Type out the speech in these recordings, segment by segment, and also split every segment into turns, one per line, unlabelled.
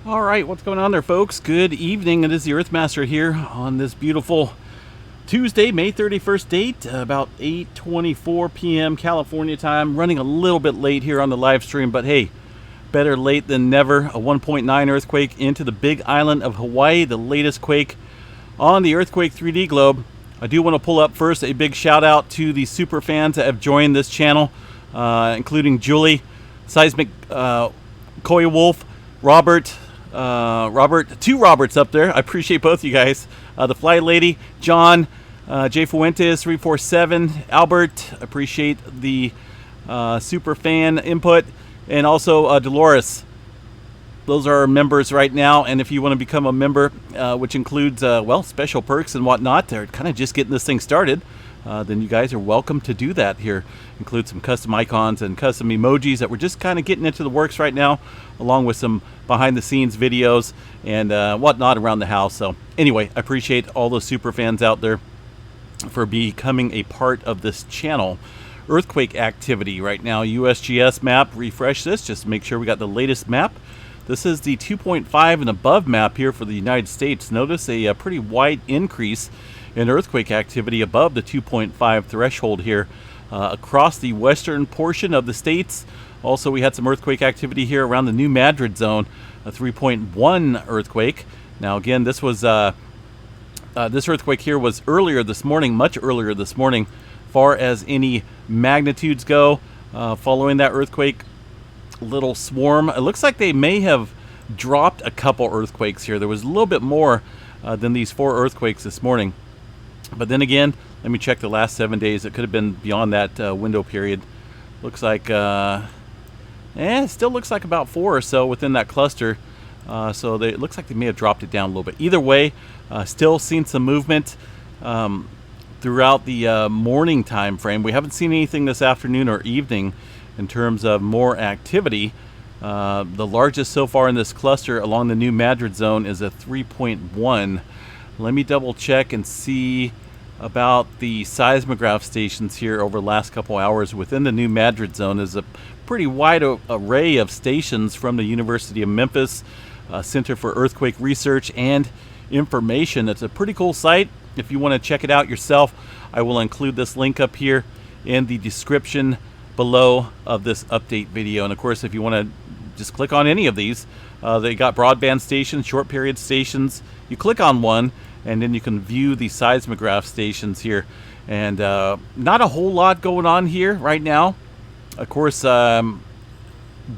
All right, what's going on there, folks? Good evening. It is the Earthmaster here on this beautiful Tuesday, May 31st date, about 8:24 p.m. California time. Running a little bit late here on the live stream, but hey, better late than never. A 1.9 earthquake into the big island of Hawaii, the latest quake on the Earthquake 3D globe. I do want to pull up first a big shout out to the super fans that have joined this channel, including Julie, Seismic, Koya Wolf, Robert, two Roberts up there. I appreciate both you guys. The Fly Lady, John, J Fuentes 347, Albert. Appreciate the super fan input, and also Dolores. Those are our members right now, and if you want to become a member, which includes special perks and whatnot, they're kind of just getting this thing started. Then you guys are welcome to do that here. Include some custom icons and custom emojis that we're just kind of getting into the works right now, along with some behind the scenes videos and whatnot around the house. So anyway, I appreciate all those super fans out there for becoming a part of this channel. Earthquake activity right now, USGS map, refresh this just to make sure we got the latest map. This is the 2.5 and above map here for the United States. Notice a pretty wide increase in earthquake activity above the 2.5 threshold here across the western portion of the states. Also, we had some earthquake activity here around the New Madrid zone, a 3.1 earthquake. Now, again, this was this earthquake here was earlier this morning, much earlier this morning, far as any magnitudes go. Following that earthquake, little swarm. It looks like they may have dropped a couple earthquakes here. There was a little bit more than these 4 earthquakes this morning. But then again, let me check the last 7 days. It could have been beyond that window period. Looks like, it still looks like about 4 or so within that cluster. So it looks like they may have dropped it down a little bit. Either way, still seen some movement throughout the morning time frame. We haven't seen anything this afternoon or evening in terms of more activity. The largest so far in this cluster along the New Madrid zone is a 3.1. Let me double check and see about the seismograph stations here over the last couple hours. Within the New Madrid zone is a pretty wide array of stations from the University of Memphis Center for Earthquake Research and Information. It's a pretty cool site. If you want to check it out yourself, I will include this link up here in the description below of this update video. And of course, if you want to just click on any of these, they got broadband stations, short period stations. You click on one and then you can view the seismograph stations here. And not a whole lot going on here right now. Of course,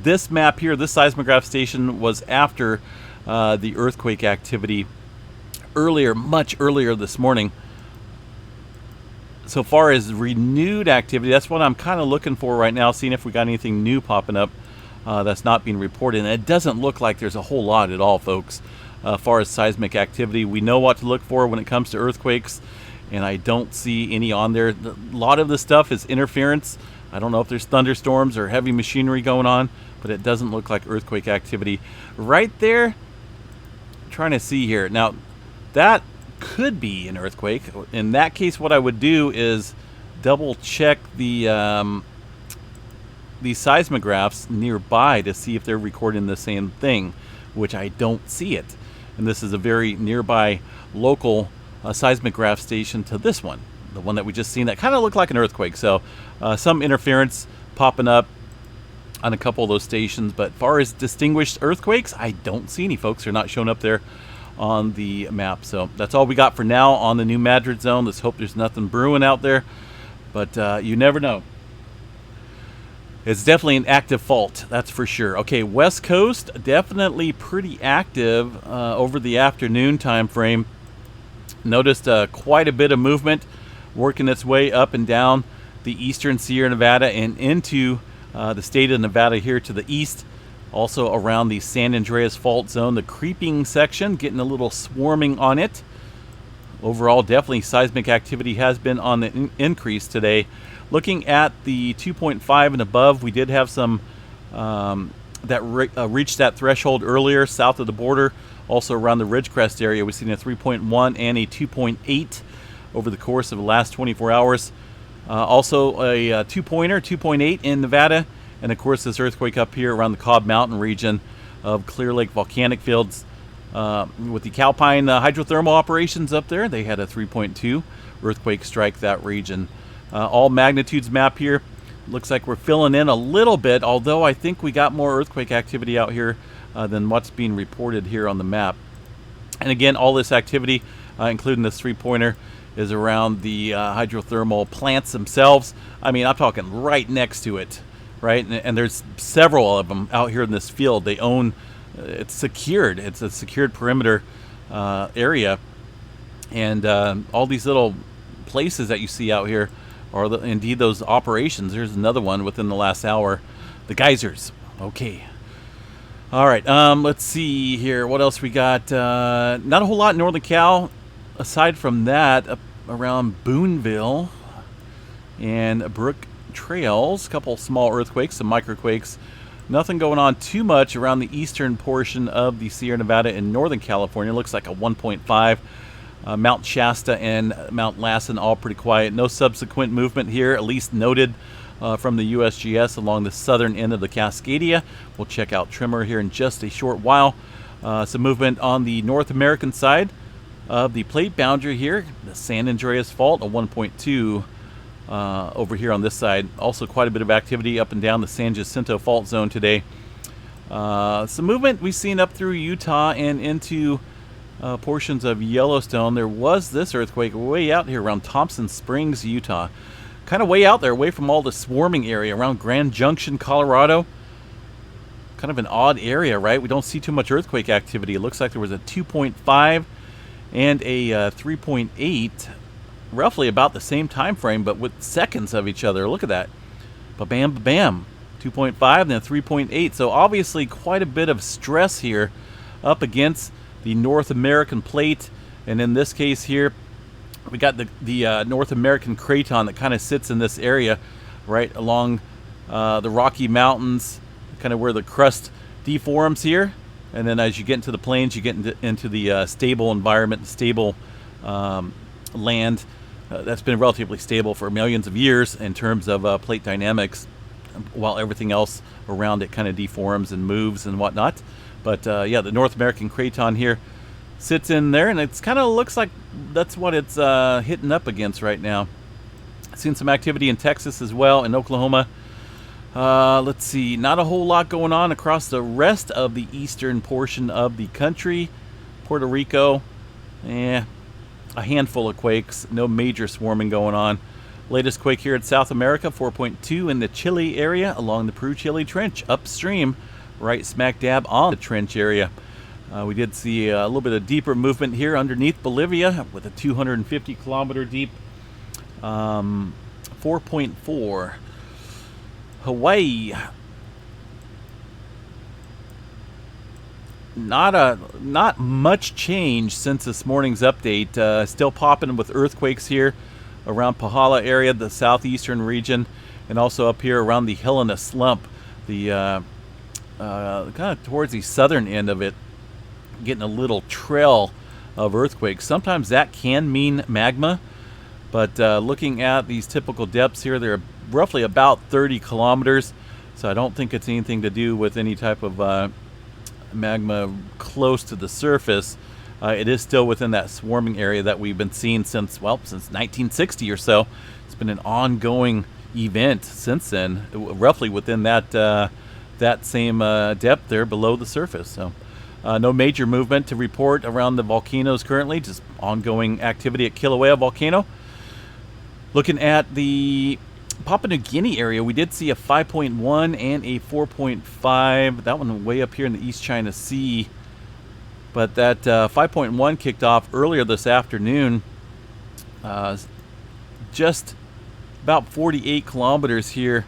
this map here, this seismograph station was after the earthquake activity earlier, much earlier this morning. So far as renewed activity, that's what I'm kind of looking for right now, seeing if we got anything new popping up that's not being reported. And it doesn't look like there's a whole lot at all, folks. As far as seismic activity, we know what to look for when it comes to earthquakes, and I don't see any on there. A lot of the stuff is interference. I don't know if there's thunderstorms or heavy machinery going on, but it doesn't look like earthquake activity. Right there, I'm trying to see here. Now, that could be an earthquake. In that case, what I would do is double check the seismographs nearby to see if they're recording the same thing, which I don't see it. And this is a very nearby local seismograph station to this one, the one that we just seen that kind of looked like an earthquake. So some interference popping up on a couple of those stations, but as far as distinguished earthquakes, I don't see any, folks. They're not showing up there on the map. So that's all we got for now on the New Madrid zone. Let's hope there's nothing brewing out there, but you never know. It's definitely an active fault, that's for sure. Okay, West Coast, definitely pretty active over the afternoon time frame. Noticed quite a bit of movement working its way up and down the eastern Sierra Nevada and into the state of Nevada here to the east. Also around the San Andreas Fault Zone, the creeping section, getting a little swarming on it. Overall, definitely seismic activity has been on the increase today. Looking at the 2.5 and above, we did have some that reached that threshold earlier south of the border. Also around the Ridgecrest area, we've seen a 3.1 and a 2.8 over the course of the last 24 hours. Also a two-pointer, 2.8 in Nevada. And of course this earthquake up here around the Cobb Mountain region of Clear Lake volcanic fields. With the Calpine hydrothermal operations up there, they had a 3.2 earthquake strike that region. All magnitudes map here. Looks like we're filling in a little bit, although I think we got more earthquake activity out here than what's being reported here on the map. And again, all this activity, including this 3-pointer, is around the hydrothermal plants themselves. I mean, I'm talking right next to it, right? And there's several of them out here in this field. They own, it's secured. It's a secured perimeter area. And all these little places that you see out here are indeed those operations. There's another one within the last hour. The geysers. Okay. All right. Let's see here. What else we got? Not a whole lot in Northern Cal. Aside from that, up around Boonville and Brook Trails, a couple small earthquakes, some microquakes. Nothing going on too much around the eastern portion of the Sierra Nevada in Northern California. Looks like a 1.5. Mount Shasta and Mount Lassen all pretty quiet. No subsequent movement here, at least noted from the USGS along the southern end of the Cascadia. We'll check out Tremor here in just a short while. Some movement on the North American side of the plate boundary here. The San Andreas Fault, a 1.2 over here on this side. Also quite a bit of activity up and down the San Jacinto Fault Zone today. Some movement we've seen up through Utah and into portions of Yellowstone. There was this earthquake way out here around Thompson Springs, Utah. Kind of way out there, away from all the swarming area around Grand Junction, Colorado. Kind of an odd area, right? We don't see too much earthquake activity. It looks like there was a 2.5 and a 3.8, roughly about the same time frame, but with seconds of each other. Look at that. Ba-bam, ba-bam. 2.5 and then 3.8. So obviously quite a bit of stress here up against the North American plate, and in this case here we got the North American craton that kind of sits in this area right along the Rocky Mountains, kind of where the crust deforms here, and then as you get into the plains you get into the stable environment, stable land that's been relatively stable for millions of years in terms of plate dynamics, while everything else around it kind of deforms and moves and whatnot. But yeah, the North American craton here sits in there, and it's kind of looks like that's what it's hitting up against right now. Seen some activity in Texas as well, in Oklahoma. Let's see, not a whole lot going on across the rest of the eastern portion of the country. Puerto Rico, a handful of quakes, no major swarming going on. Latest quake here in South America, 4.2 in the Chile area along the Peru-Chile Trench, upstream, right smack dab on the trench area. We did see a little bit of deeper movement here underneath Bolivia with a 250 kilometer deep 4.4. Hawaii, not much change since this morning's update. Still popping with earthquakes here around Pahala area, the southeastern region, and also up here around the Helena Slump, the kind of towards the southern end of it, getting a little trail of earthquakes. Sometimes that can mean magma, but looking at these typical depths here, they're roughly about 30 kilometers, so I don't think it's anything to do with any type of magma close to the surface. It is still within that swarming area that we've been seeing since 1960 or so. It's been an ongoing event since then, roughly within that same depth there below the surface. So no major movement to report around the volcanoes currently, just ongoing activity at Kilauea Volcano. Looking at the Papua New Guinea area, we did see a 5.1 and a 4.5. That one way up here in the East China Sea. But that 5.1 kicked off earlier this afternoon, just about 48 kilometers here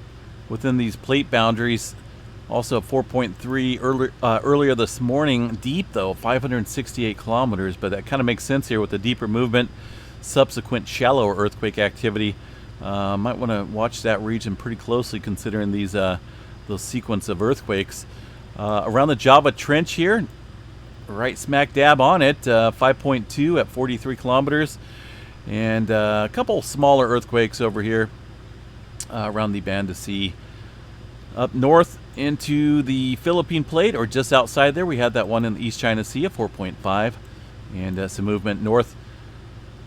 within these plate boundaries. Also 4.3 earlier this morning, deep though, 568 kilometers, but that kind of makes sense here with the deeper movement, subsequent shallower earthquake activity. Might want to watch that region pretty closely considering those sequence of earthquakes. Around the Java Trench here, right smack dab on it, 5.2 at 43 kilometers, and a couple smaller earthquakes over here around the Banda Sea. Up north, into the Philippine plate, or just outside there. We had that one in the East China Sea at 4.5, and some movement north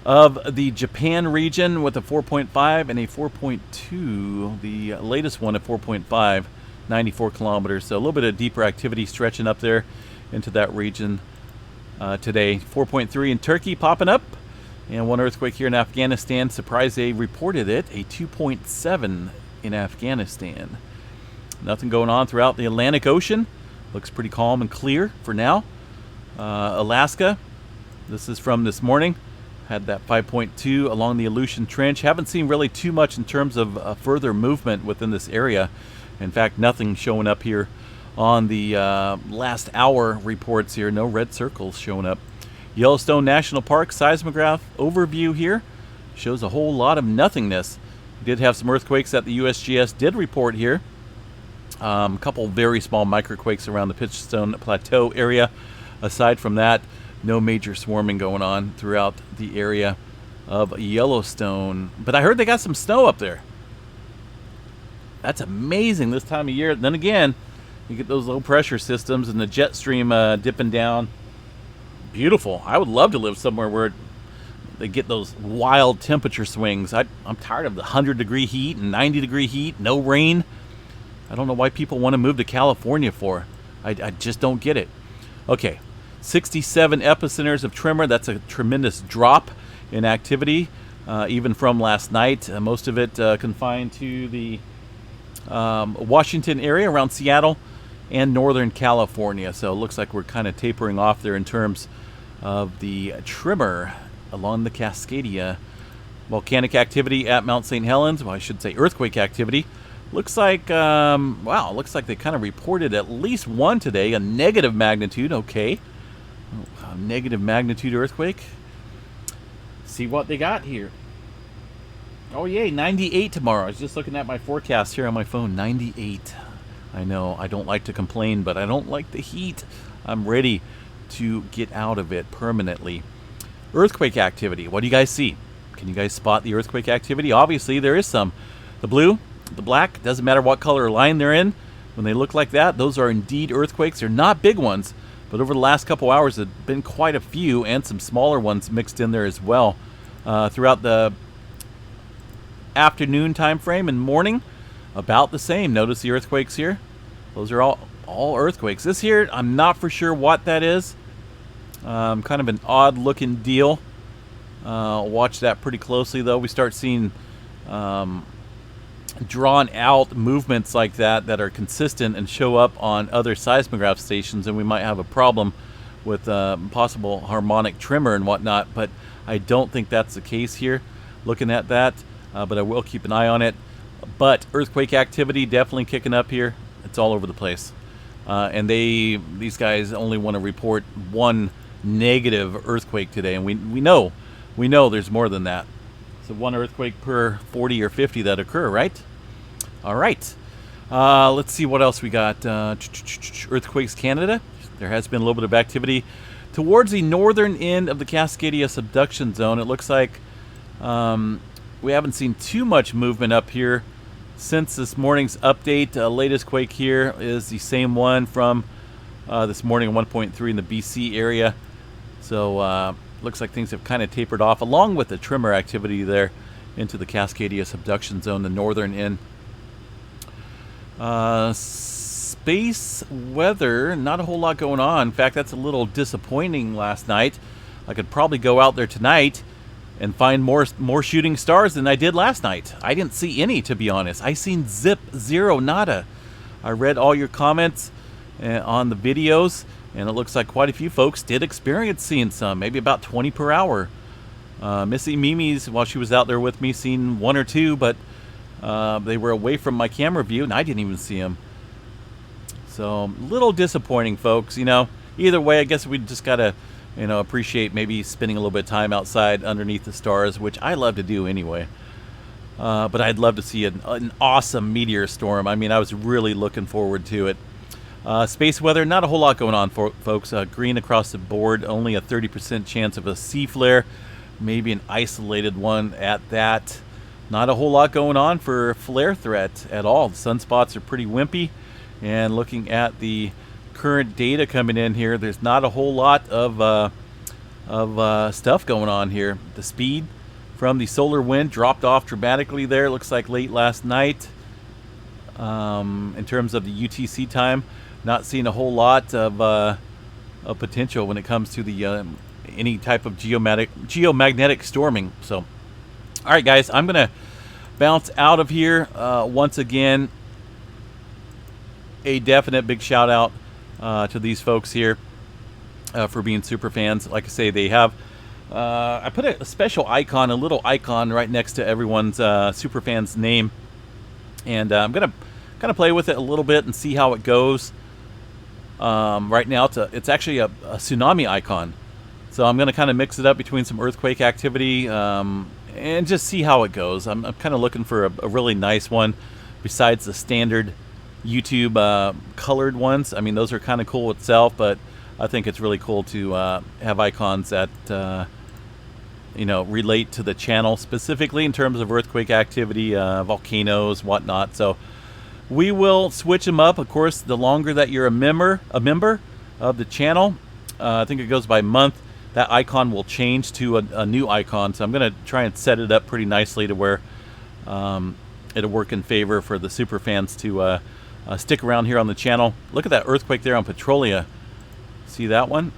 of the Japan region with a 4.5 and a 4.2. The latest one at 4.5, 94 kilometers. So a little bit of deeper activity stretching up there into that region today. 4.3 in Turkey popping up, and one earthquake here in Afghanistan. Surprised they reported it. A 2.7 in Afghanistan. Nothing going on throughout the Atlantic Ocean. Looks pretty calm and clear for now. Alaska, this is from this morning. Had that 5.2 along the Aleutian Trench. Haven't seen really too much in terms of further movement within this area. In fact, nothing showing up here on the last hour reports here. No red circles showing up. Yellowstone National Park seismograph overview here shows a whole lot of nothingness. We did have some earthquakes that the USGS did report here. A couple very small microquakes around the Pitchstone Plateau area. Aside from that, no major swarming going on throughout the area of Yellowstone. But I heard they got some snow up there. That's amazing this time of year. Then again, you get those low pressure systems and the jet stream dipping down. Beautiful. I would love to live somewhere where they get those wild temperature swings. I'm tired of the 100-degree heat and 90-degree heat, no rain. I don't know why people want to move to California for. I just don't get it. Okay. 67 epicenters of tremor. That's a tremendous drop in activity, even from last night. Most of it confined to the Washington area around Seattle and Northern California. So it looks like we're kind of tapering off there in terms of the tremor along the Cascadia. Volcanic activity at Mount St. Helens. Well, I should say earthquake activity. Looks like, wow, looks like they kind of reported at least one today, a negative magnitude. Okay. Negative magnitude earthquake. See what they got here. Oh yay, 98 tomorrow. I was just looking at my forecast here on my phone. 98. I know I don't like to complain, but I don't like the heat. I'm ready to get out of it permanently. Earthquake activity. What do you guys see? Can you guys spot the earthquake activity? Obviously there is some. The blue, the black, doesn't matter what color line they're in. When they look like that, those are indeed earthquakes. They're not big ones. But over the last couple hours, there have been quite a few, and some smaller ones mixed in there as well. Throughout the afternoon time frame and morning, about the same. Notice the earthquakes here. Those are all earthquakes. This here, I'm not for sure what that is. Kind of an odd-looking deal. Watch that pretty closely, though. We start seeing drawn-out movements like that are consistent and show up on other seismograph stations, and we might have a problem with possible harmonic tremor and whatnot, but I don't think that's the case here looking at that, but I will keep an eye on it. But earthquake activity definitely kicking up here. It's all over the place, and these guys only want to report one negative earthquake today, and we know there's more than that. So one earthquake per 40 or 50 that occur, right? All right. Let's see what else we got. Earthquakes Canada. There has been a little bit of activity towards the northern end of the Cascadia subduction zone. It looks like we haven't seen too much movement up here since this morning's update. Latest quake here is the same one from this morning, 1.3 in the BC area. So looks like things have kind of tapered off, along with the tremor activity there into the Cascadia subduction zone, the northern end. Space weather, not a whole lot going on. In fact, that's a little disappointing last night. I could probably go out there tonight and find more shooting stars than I did last night. I didn't see any, to be honest. I seen zero, nada. I read all your comments on the videos, and it looks like quite a few folks did experience seeing some, maybe about 20 per hour. Missy Mimi's, while she was out there with me, seen one or two, but they were away from my camera view, and I didn't even see them. So, a little disappointing, folks. Either way, I guess we just got to, appreciate maybe spending a little bit of time outside underneath the stars, which I love to do anyway. But I'd love to see an awesome meteor storm. I mean, I was really looking forward to it. Space weather, not a whole lot going on, folks. Green across the board, only a 30% chance of a C flare, maybe an isolated one at that. Not a whole lot going on for flare threat at all. The sunspots are pretty wimpy, And looking at the current data coming in here, there's not a whole lot of stuff going on here. The speed from the solar wind dropped off dramatically there. Looks like late last night. In terms of the UTC time, not seeing a whole lot of potential when it comes to the any type of geomagnetic storming. So, all right, guys, I'm gonna bounce out of here. Once again, a definite big shout out to these folks here for being super fans. Like I say, they have. I put a special icon, a little icon right next to everyone's super fan's name, and I'm gonna kind of play with it a little bit and see how it goes. Right now, it's actually a tsunami icon, so I'm gonna kind of mix it up between some earthquake activity and just see how it goes. I'm kind of looking for a really nice one besides the standard YouTube colored ones. I mean, those are kind of cool itself, but I think it's really cool to have icons that relate to the channel specifically in terms of earthquake activity, volcanoes, whatnot. So we will switch them up. Of course, the longer that you're a member of the channel, I think it goes by month, that icon will change to a new icon. So I'm going to try and set it up pretty nicely to where it'll work in favor for the super fans to stick around here on the channel. Look at that earthquake there on Petrolia. See that one?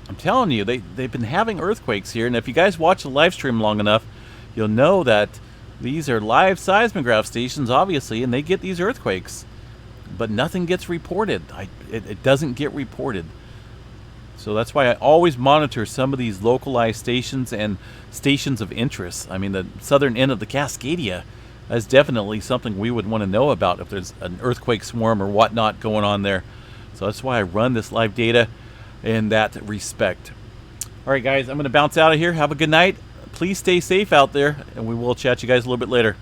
I'm telling you, they've been having earthquakes here, and if you guys watch the live stream long enough, you'll know that these are live seismograph stations, obviously, and they get these earthquakes, but nothing gets reported. It doesn't get reported. So that's why I always monitor some of these localized stations and stations of interest. I mean, the southern end of the Cascadia is definitely something we would want to know about if there's an earthquake swarm or whatnot going on there. So that's why I run this live data in that respect. All right, guys, I'm going to bounce out of here. Have a good night. Please stay safe out there, and we will chat you guys a little bit later.